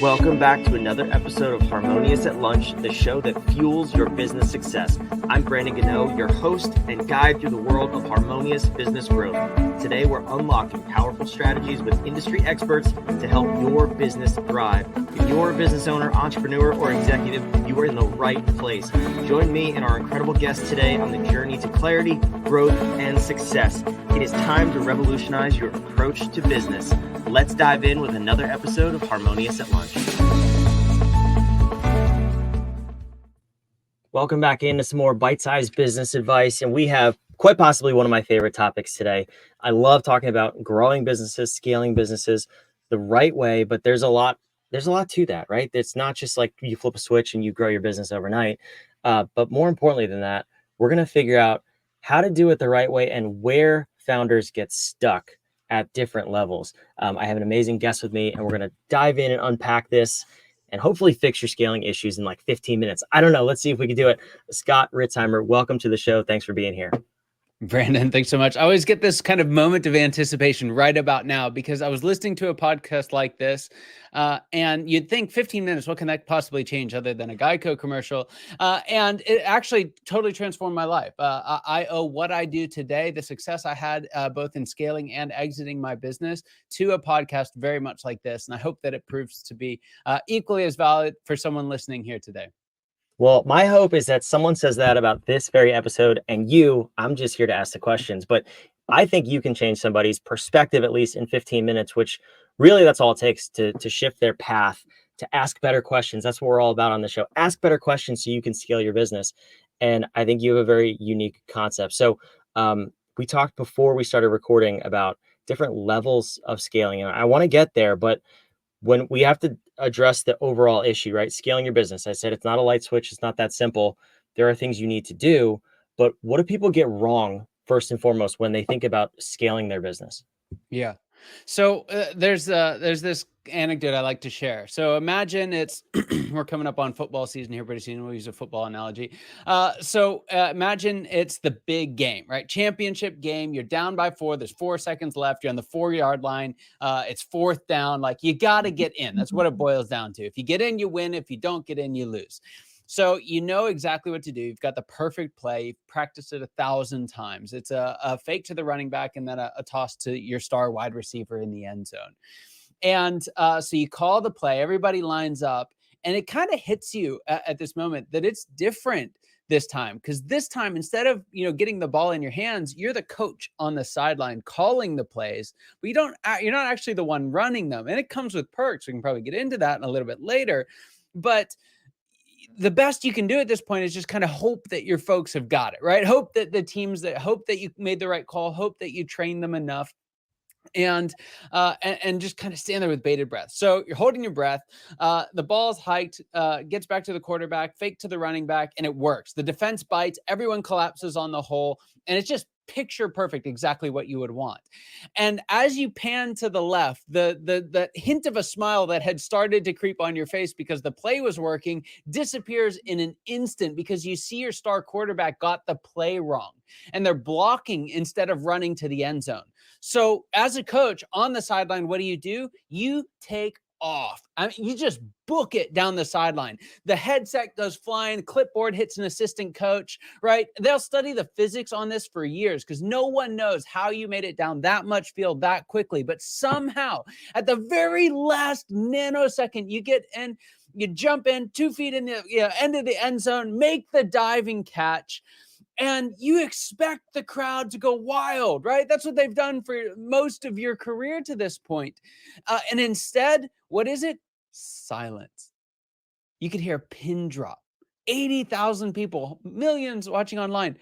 Welcome back to another episode of Harmonious at Lunch, the show that fuels your business success. I'm Brandon Gano, your host and guide through the world of harmonious business growth. Today, we're unlocking powerful strategies with industry experts to help your business thrive. If you're a business owner, entrepreneur, or executive, you are in the right place. Join me and our incredible guest today on the journey to clarity, growth, and success. It is time to revolutionize your approach to business. Let's dive in with another episode of Harmonious at Lunch. Welcome back into some more bite-sized business advice, and we have quite possibly one of my favorite topics today. I love talking about growing businesses, scaling businesses the right way, but there's a lot to that, right? It's not just like you flip a switch and you grow your business overnight. But more importantly than that, we're going to figure out how to do it the right way and where founders get stuck at different levels. I have an amazing guest with me, and we're going to dive in and unpack this and hopefully fix your scaling issues in like 15 minutes. I don't know. Let's see if we can do it. Scott Ritzheimer, welcome to the show. Thanks for being here. Brandon, thanks so much. I always get this kind of moment of anticipation right about now because I was listening to a podcast like this and you'd think 15 minutes, what can that possibly change other than a Geico commercial? And it actually totally transformed my life. I owe what I do today, the success I had both in scaling and exiting my business, to a podcast very much like this. And I hope that it proves to be equally as valid for someone listening here today. Well, my hope is that someone says that about this very episode, and I'm just here to ask the questions, but I think you can change somebody's perspective, at least in 15 minutes, which really that's all it takes to shift their path, to ask better questions. That's what we're all about on the show. Ask better questions so you can scale your business. And I think you have a very unique concept. So we talked before we started recording about different levels of scaling, and I want to get there, but when we have to address the overall issue, right? Scaling your business. I said it's not a light switch. It's not that simple. There are things you need to do, but what do people get wrong first and foremost when they think about scaling their business? Yeah. So there's this anecdote I like to share. So imagine we're coming up on football season here pretty soon. We'll use a football analogy. Imagine it's the big game, right? Championship game. You're down by 4. There's 4 seconds left. You're on the 4-yard line. It's 4th down. Like, you got to get in. That's what it boils down to. If you get in, you win. If you don't get in, you lose. So you know exactly what to do. You've got the perfect play. You've practiced it 1,000 times. It's a fake to the running back and then a toss to your star wide receiver in the end zone. And so you call the play. Everybody lines up. And it kind of hits you at this moment that it's different this time. Because this time, instead of getting the ball in your hands, you're the coach on the sideline calling the plays. But you're not actually the one running them. And it comes with perks. We can probably get into that in a little bit later. But the best you can do at this point is just kind of hope that your folks have got it, right? Hope that hope that you made the right call, hope that you trained them enough. And just kind of stand there with bated breath. So you're holding your breath. The ball's hiked, gets back to the quarterback, fake to the running back, and it works. The defense bites, everyone collapses on the hole, and it's just picture perfect, exactly what you would want. And as you pan to the left, the hint of a smile that had started to creep on your face because the play was working disappears in an instant because you see your star quarterback got the play wrong and they're blocking instead of running to the end zone. So as a coach on the sideline, what do? You take off. I mean, you just book it down the sideline. The headset goes flying, the clipboard hits an assistant coach, right? They'll study the physics on this for years because no one knows how you made it down that much field that quickly. But somehow, at the very last nanosecond, you get in, you jump in 2 feet in the end of the end zone, make the diving catch. And you expect the crowd to go wild, right? That's what they've done for most of your career to this point. And instead, what is it? Silence. You could hear a pin drop. 80,000 people, millions watching online.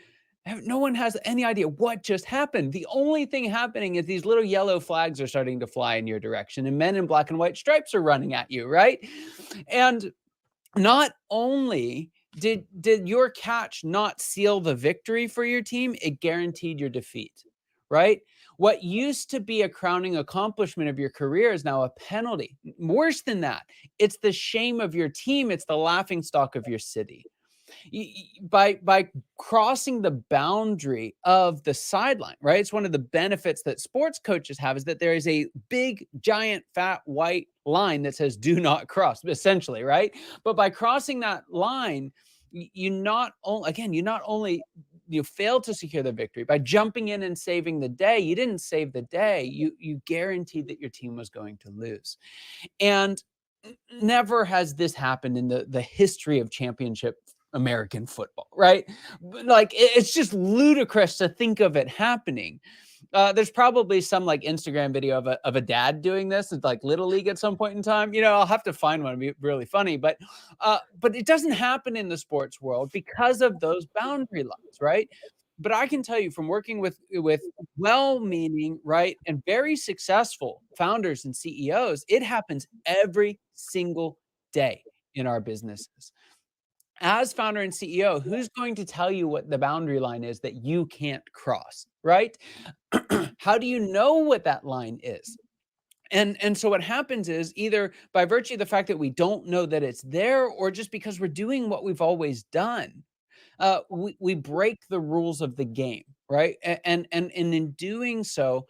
No one has any idea what just happened. The only thing happening is these little yellow flags are starting to fly in your direction and men in black and white stripes are running at you, right? And not only did your catch not seal the victory for your team, it guaranteed your defeat, right? What used to be a crowning accomplishment of your career is now a penalty. Worse than that, it's the shame of your team. It's the laughingstock of your city. By crossing the boundary of the sideline, right? It's one of the benefits that sports coaches have is that there is a big, giant, fat, white line that says "Do not cross," essentially, right? But by crossing that line, you not only you failed to secure the victory by jumping in and saving the day. You didn't save the day. You guaranteed that your team was going to lose. And never has this happened in the history of championship American football, right? Like it's just ludicrous to think of it happening. There's probably some like Instagram video of a dad doing this. It's like Little League at some point in time. I'll have to find one. It'd be really funny, but it doesn't happen in the sports world because of those boundary lines, right? But I can tell you from working with well-meaning, right, and very successful founders and CEOs, it happens every single day in our businesses. As founder and CEO, who's going to tell you what the boundary line is that you can't cross, right? How do you know what that line is? And so what happens is either by virtue of the fact that we don't know that it's there, or just because we're doing what we've always done, we break the rules of the game, right? And in doing so,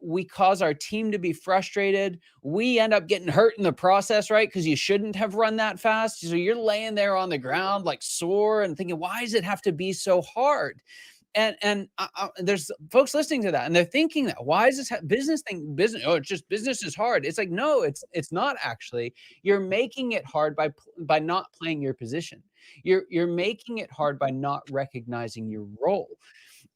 we cause our team to be frustrated. We end up getting hurt in the process, right? Because you shouldn't have run that fast. So you're laying there on the ground like sore and thinking, why does it have to be so hard? And there's folks listening to that and they're thinking that why is this business? Oh, it's just business is hard. It's like, no, it's not actually. You're making it hard by not playing your position. You're making it hard by not recognizing your role.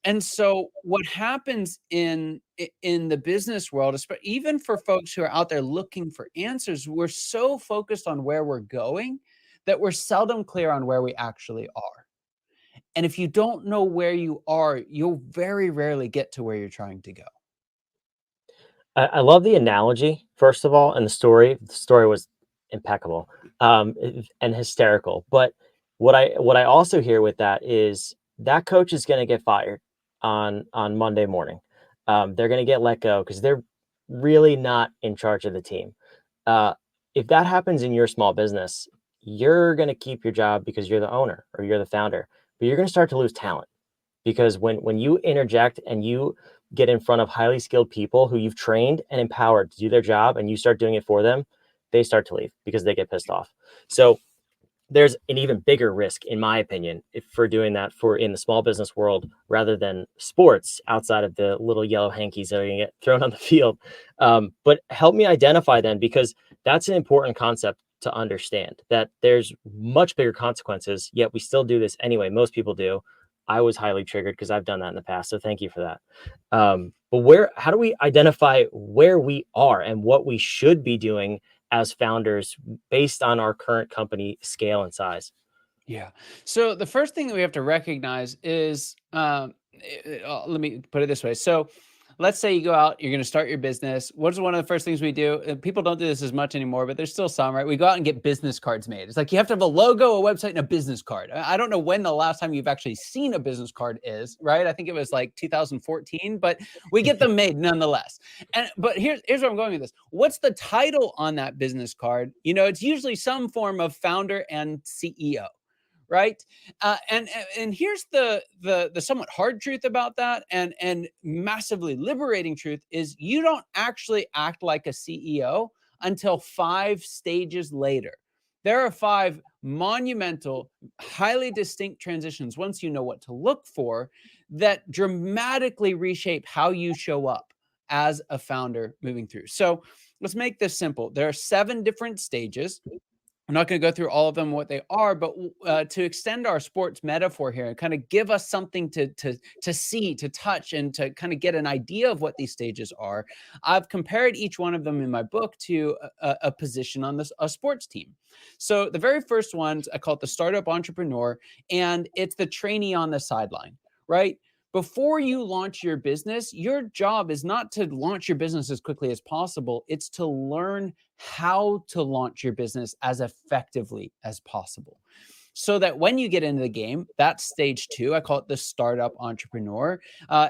And so what happens in the business world, even for folks who are out there looking for answers, we're so focused on where we're going that we're seldom clear on where we actually are. And if you don't know where you are, you'll very rarely get to where you're trying to go. I love the analogy, first of all, and the story. The story was impeccable, and hysterical. But what I also hear with that is that coach is going to get fired on Monday morning. They're going to get let go because they're really not in charge of the team. Uh, if that happens in your small business, you're going to keep your job because you're the owner or you're the founder, but you're going to start to lose talent because when you interject and you get in front of highly skilled people who you've trained and empowered to do their job and you start doing it for them, they start to leave because they get pissed off. So there's an even bigger risk, in my opinion, if for doing that for in the small business world rather than sports outside of the little yellow hankies that are going to get thrown on the field. But help me identify then, because that's an important concept to understand that there's much bigger consequences, yet we still do this anyway. Most people do. I was highly triggered because I've done that in the past. So thank you for that. But how do we identify where we are and what we should be doing as founders based on our current company scale and size? Yeah. So the first thing that we have to recognize is, let me put it this way. So let's say you go out, you're going to start your business. What's one of the first things we do? People don't do this as much anymore, but there's still some, right? We go out and get business cards made. It's like you have to have a logo, a website, and a business card. I don't know when the last time you've actually seen a business card is, right? I think it was like 2014, but we get them made nonetheless. But here's where I'm going with this. What's the title on that business card? It's usually some form of founder and CEO. Right. And here's the somewhat hard truth about that and massively liberating truth is you don't actually act like a CEO until 5 stages later. There are 5 monumental, highly distinct transitions once you know what to look for that dramatically reshape how you show up as a founder moving through. So let's make this simple. There are 7 different stages. I'm not going to go through all of them, what they are, but to extend our sports metaphor here and kind of give us something to see, to touch, and to kind of get an idea of what these stages are, I've compared each one of them in my book to a position on a sports team. So the very first one, I call it the startup entrepreneur, and it's the trainee on the sideline, right? Before you launch your business, your job is not to launch your business as quickly as possible. It's to learn how to launch your business as effectively as possible. So that when you get into the game, that's stage 2. I call it the startup entrepreneur.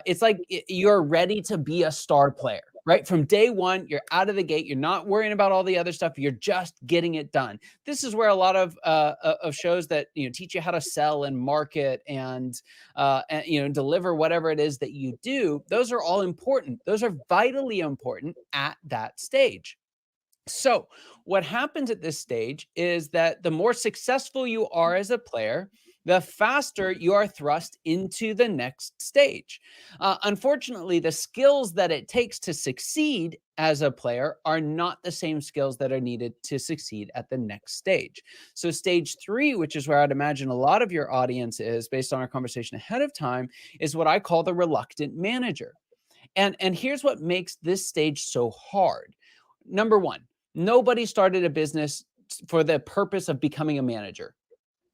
It's like you're ready to be a star player. right? From day one, you're out of the gate. You're not worrying about all the other stuff. You're just getting it done. This is where a lot of shows that teach you how to sell and market and deliver whatever it is that you do. Those are all important. Those are vitally important at that stage. So what happens at this stage is that the more successful you are as a player, the faster you are thrust into the next stage. Unfortunately, the skills that it takes to succeed as a player are not the same skills that are needed to succeed at the next stage. So stage 3, which is where I'd imagine a lot of your audience is based on our conversation ahead of time, is what I call the reluctant manager. And here's what makes this stage so hard. Number one, nobody started a business for the purpose of becoming a manager,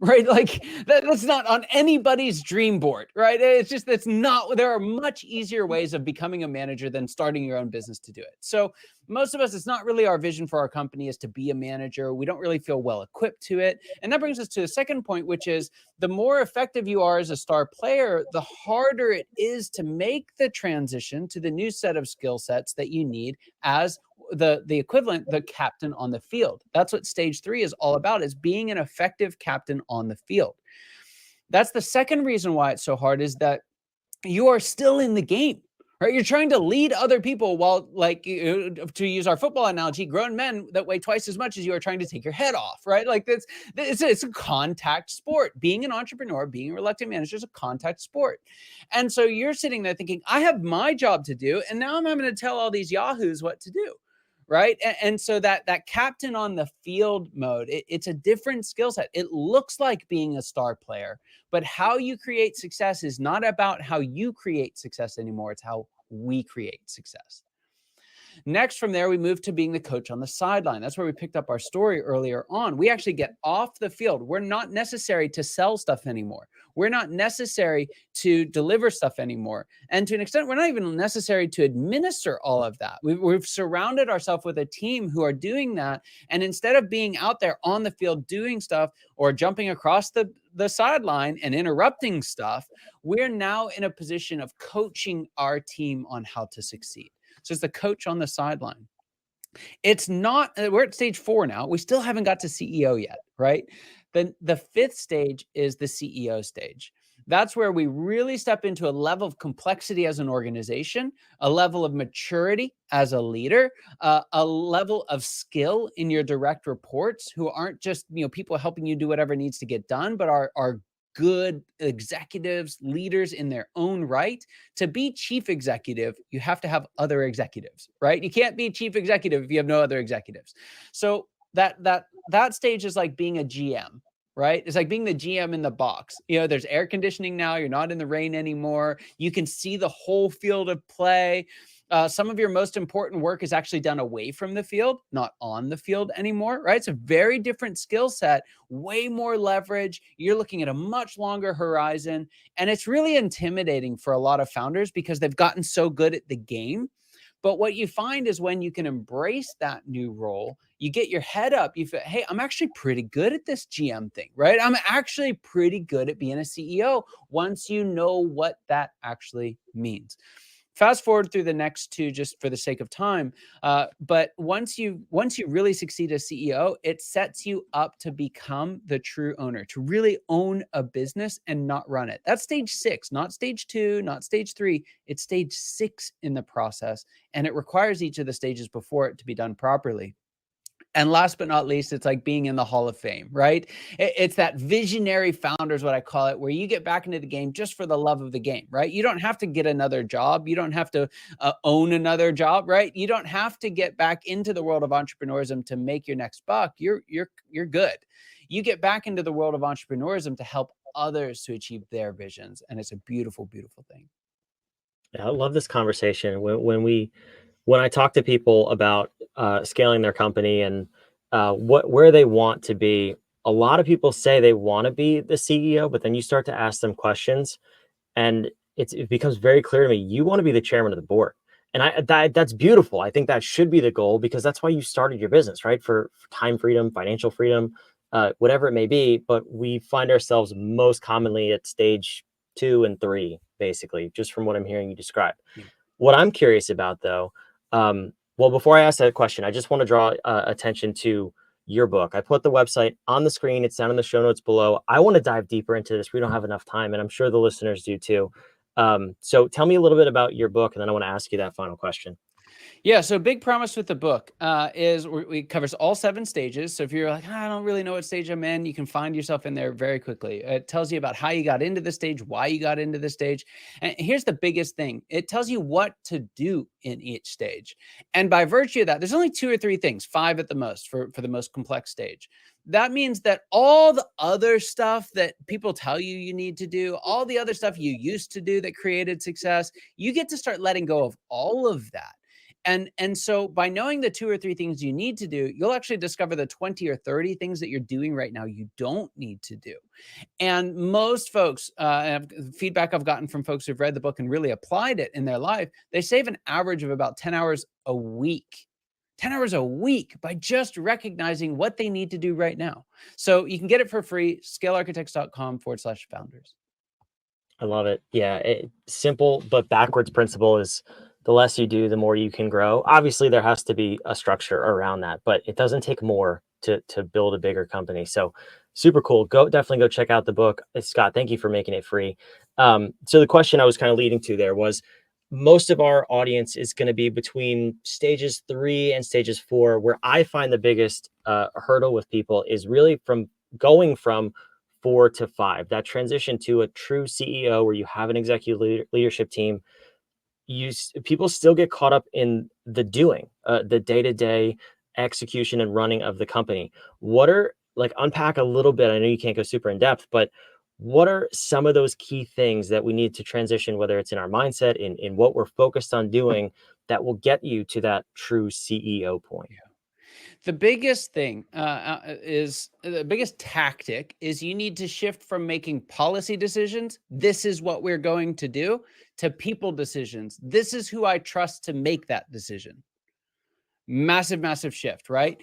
right? Like that's not on anybody's dream board, right? That's not, there are much easier ways of becoming a manager than starting your own business to do it. So most of us, it's not really our vision for our company is to be a manager. We don't really feel well equipped to it. And that brings us to the second point, which is the more effective you are as a star player, the harder it is to make the transition to the new set of skill sets that you need as the equivalent, the captain on the field. That's what stage 3 is all about, is being an effective captain on the field. That's the second reason why it's so hard, is that you are still in the game, right? You're trying to lead other people while, like, to use our football analogy, grown men that weigh twice as much as you are trying to take your head off, right? Like it's a contact sport. Being an entrepreneur, being a reluctant manager is a contact sport. And so you're sitting there thinking, I have my job to do, and now I'm having to tell all these yahoos what to do. Right. And so that captain on the field mode, it's a different skill set. It looks like being a star player, but how you create success is not about how you create success anymore. It's how we create success. Next, from there, we move to being the coach on the sideline. That's where we picked up our story earlier on. We actually get off the field. We're not necessary to sell stuff anymore. We're not necessary to deliver stuff anymore. And to an extent, we're not even necessary to administer all of that. We've surrounded ourselves with a team who are doing that. And instead of being out there on the field doing stuff or jumping across the sideline and interrupting stuff, we're now in a position of coaching our team on how to succeed. So it's the coach on the sideline. It's not, we're at stage 4 now. We still haven't got to CEO yet, right? Then the 5th stage is the CEO stage. That's where we really step into a level of complexity as an organization, a level of maturity as a leader, a level of skill in your direct reports who aren't just, people helping you do whatever needs to get done, but are good executives, leaders in their own right. To be chief executive, you have to have other executives, right? You can't be chief executive if you have no other executives. So that stage is like being a GM, right? It's like being the GM in the box. There's air conditioning now. You're not in the rain anymore. You can see the whole field of play. Some of your most important work is actually done away from the field, not on the field anymore, right? It's a very different skill set, way more leverage. You're looking at a much longer horizon. And it's really intimidating for a lot of founders because they've gotten so good at the game. But what you find is when you can embrace that new role, you get your head up, you feel, hey, I'm actually pretty good at this GM thing, right? I'm actually pretty good at being a CEO once you know what that actually means. Fast forward through the next 2 just for the sake of time. But once you really succeed as CEO, it sets you up to become the true owner, to really own a business and not run it. That's stage 6, not stage 2, not stage 3. It's stage 6 in the process. And it requires each of the stages before it to be done properly. And last but not least, it's like being in the Hall of Fame, right? It's that visionary founder is what I call it, where you get back into the game just for the love of the game, right? You don't have to get another job. You don't have to own another job, right? You don't have to get back into the world of entrepreneurism to make your next buck. You're good. You get back into the world of entrepreneurism to help others to achieve their visions. And it's a beautiful, beautiful thing. Yeah, I love this conversation. When I talk to people about scaling their company and where they want to be, a lot of people say they want to be the CEO, but then you start to ask them questions, and it becomes very clear to me you want to be the chairman of the board, and that's beautiful. I think that should be the goal because that's why you started your business, right? For time freedom, financial freedom, whatever it may be. But we find ourselves most commonly at stage 2 and 3, basically, just from what I'm hearing you describe. Yeah. What I'm curious about, though, Well, before I ask that question, I just want to draw attention to your book. I put the website on the screen. It's down in the show notes below. I want to dive deeper into this. We don't have enough time, and I'm sure the listeners do too. So tell me a little bit about your book, and then I want to ask you that final question. Yeah, so big promise with the book is we covers all 7 stages. So if you're like, I don't really know what stage I'm in, you can find yourself in there very quickly. It tells you about how you got into the stage, why you got into the stage. And here's the biggest thing. It tells you what to do in each stage. And by virtue of that, there's only 2 or 3 things, 5 at the most for the most complex stage. That means that all the other stuff that people tell you you need to do, all the other stuff you used to do that created success, you get to start letting go of all of that. And so by knowing the 2 or 3 things you need to do, you'll actually discover the 20 or 30 things that you're doing right now you don't need to do. And most folks, feedback I've gotten from folks who've read the book and really applied it in their life, they save an average of about 10 hours a week. 10 hours a week by just recognizing what they need to do right now. So you can get it for free, scalearchitects.com/founders. I love it. Yeah, simple but backwards principle is the less you do, the more you can grow. Obviously, there has to be a structure around that, but it doesn't take more to build a bigger company. So super cool. Definitely go check out the book. Scott, thank you for making it free. So the question I was kind of leading to there was most of our audience is going to be between stages 3 and stages 4, where I find the biggest hurdle with people is really from going from 4 to 5, that transition to a true CEO where you have an executive leadership team. People still get caught up in the doing, the day-to-day execution and running of the company. What are, like, unpack a little bit. I know you can't go super in depth, but what are some of those key things that we need to transition, whether it's in our mindset, in what we're focused on doing, that will get you to that true CEO point? The biggest thing is the biggest tactic is you need to shift from making policy decisions. This is what we're going to do, to people decisions. This is who I trust to make that decision. Massive, massive shift, right?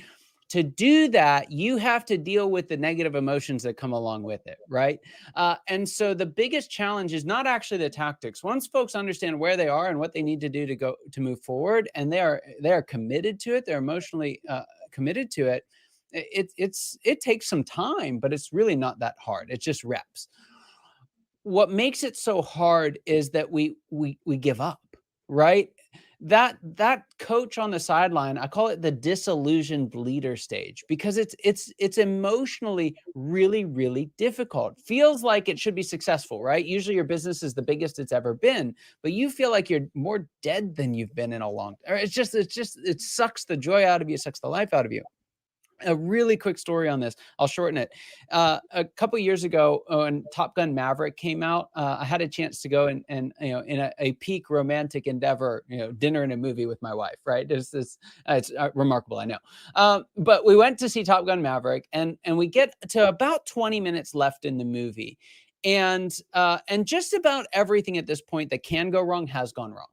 To do that, you have to deal with the negative emotions that come along with it, right? And so the biggest challenge is not actually the tactics. Once folks understand where they are and what they need to do to move forward, and they are committed to it, they're emotionally committed to it. It takes some time, but it's really not that hard. It's just reps. What makes it so hard is that we give up, right? That coach on the sideline, I call it the disillusioned leader stage, because it's emotionally really, really difficult. Feels like it should be successful, right? Usually your business is the biggest it's ever been, but you feel like you're more dead than you've been in a long time. It sucks the joy out of you, sucks the life out of you. A really quick story on this. I'll shorten it. A couple years ago, when Top Gun Maverick came out, I had a chance to go and in a peak romantic endeavor, dinner and a movie with my wife. Right? It's remarkable, I know. But we went to see Top Gun Maverick, and we get to about 20 minutes left in the movie, and just about everything at this point that can go wrong has gone wrong.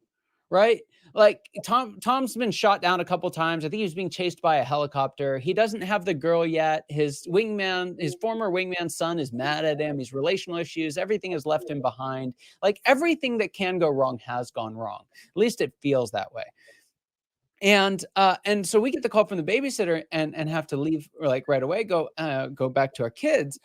Right? Like Tom's been shot down a couple times. I think he was being chased by a helicopter. He doesn't have the girl yet. His former wingman's son is mad at him. He's relational issues. Everything has left him behind. Like everything that can go wrong has gone wrong. At least it feels that way. And so we get the call from the babysitter and have to leave like right away, go back to our kids.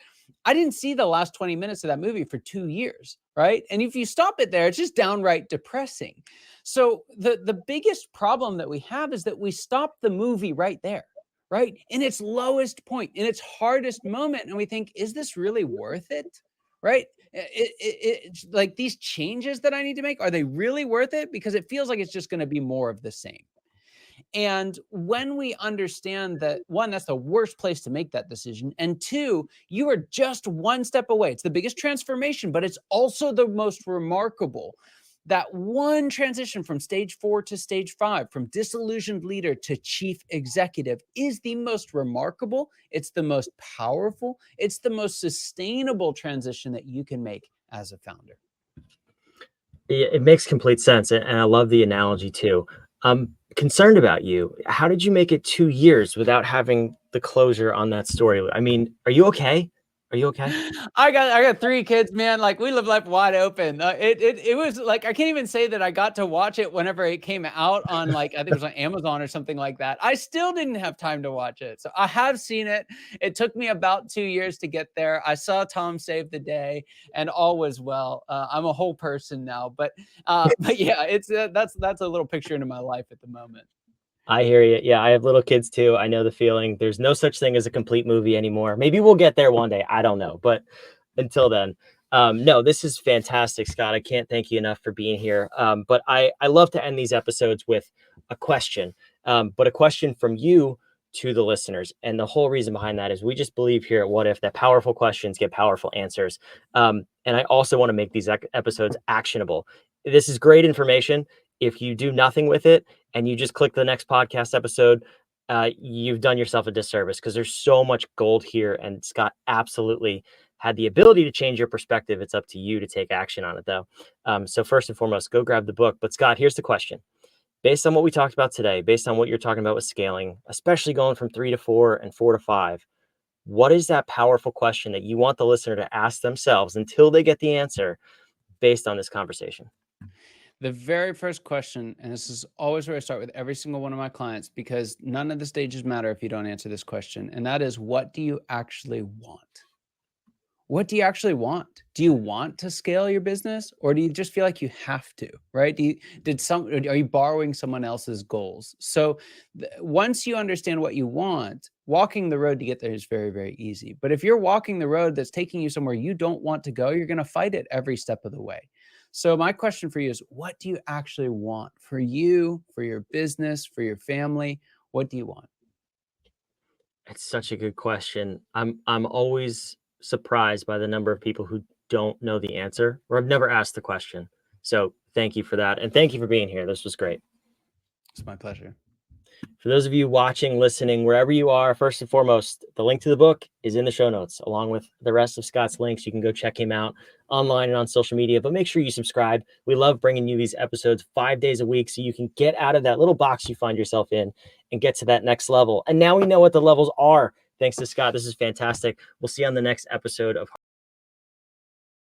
I didn't see the last 20 minutes of that movie for 2 years, right? And if you stop it there, it's just downright depressing. So the biggest problem that we have is that we stop the movie right there, right? In its lowest point, in its hardest moment. And we think, is this really worth it? Right? It's like these changes that I need to make, are they really worth it? Because it feels like it's just going to be more of the same. And when we understand that, one, that's the worst place to make that decision. And two, you are just one step away. It's the biggest transformation, but it's also the most remarkable. That one transition from stage 4 to stage 5, from disillusioned leader to chief executive, is the most remarkable. It's the most powerful. It's the most sustainable transition that you can make as a founder. It makes complete sense. And I love the analogy too. I'm concerned about you. How did you make it 2 years without having the closure on that story? I mean, are you okay? Are you okay? I got 3 kids, man. Like, we live life wide open. It was like, I can't even say that I got to watch it whenever it came out on, like, I think it was on Amazon or something like that. I still didn't have time to watch it. So I have seen it. It took me about 2 years to get there. I saw Tom save the day and all was well. I'm a whole person now, but yeah, it's that's a little picture into my life at the moment. I hear you. Yeah, I have little kids too. I know the feeling. There's no such thing as a complete movie anymore. Maybe we'll get there one day. I don't know. But until then, no, this is fantastic, Scott. I can't thank you enough for being here. But I love to end these episodes with a question, but a question from you to the listeners. And the whole reason behind that is we just believe here at What If that powerful questions get powerful answers. And I also want to make these episodes actionable. This is great information. If you do nothing with it and you just click the next podcast episode, you've done yourself a disservice because there's so much gold here. And Scott absolutely had the ability to change your perspective. It's up to you to take action on it, though. So first and foremost, go grab the book. But Scott, here's the question. Based on what we talked about today, based on what you're talking about with scaling, especially going from 3 to 4 and 4 to 5, what is that powerful question that you want the listener to ask themselves until they get the answer based on this conversation? The very first question, and this is always where I start with every single one of my clients, because none of the stages matter if you don't answer this question. And that is, what do you actually want? What do you actually want? Do you want to scale your business, or do you just feel like you have to, right? Are you borrowing someone else's goals? So once you understand what you want, walking the road to get there is very, very easy. But if you're walking the road that's taking you somewhere you don't want to go, you're going to fight it every step of the way. So my question for you is, what do you actually want for you, for your business, for your family? What do you want? It's such a good question. I'm always surprised by the number of people who don't know the answer or have never asked the question. So thank you for that. And thank you for being here. This was great. It's my pleasure. For those of you watching, listening, wherever you are, first and foremost, the link to the book is in the show notes, along with the rest of Scott's links. You can go check him out online and on social media, but make sure you subscribe. We love bringing you these episodes 5 days a week so you can get out of that little box you find yourself in and get to that next level. And now we know what the levels are. Thanks to Scott. This is fantastic. We'll see you on the next episode of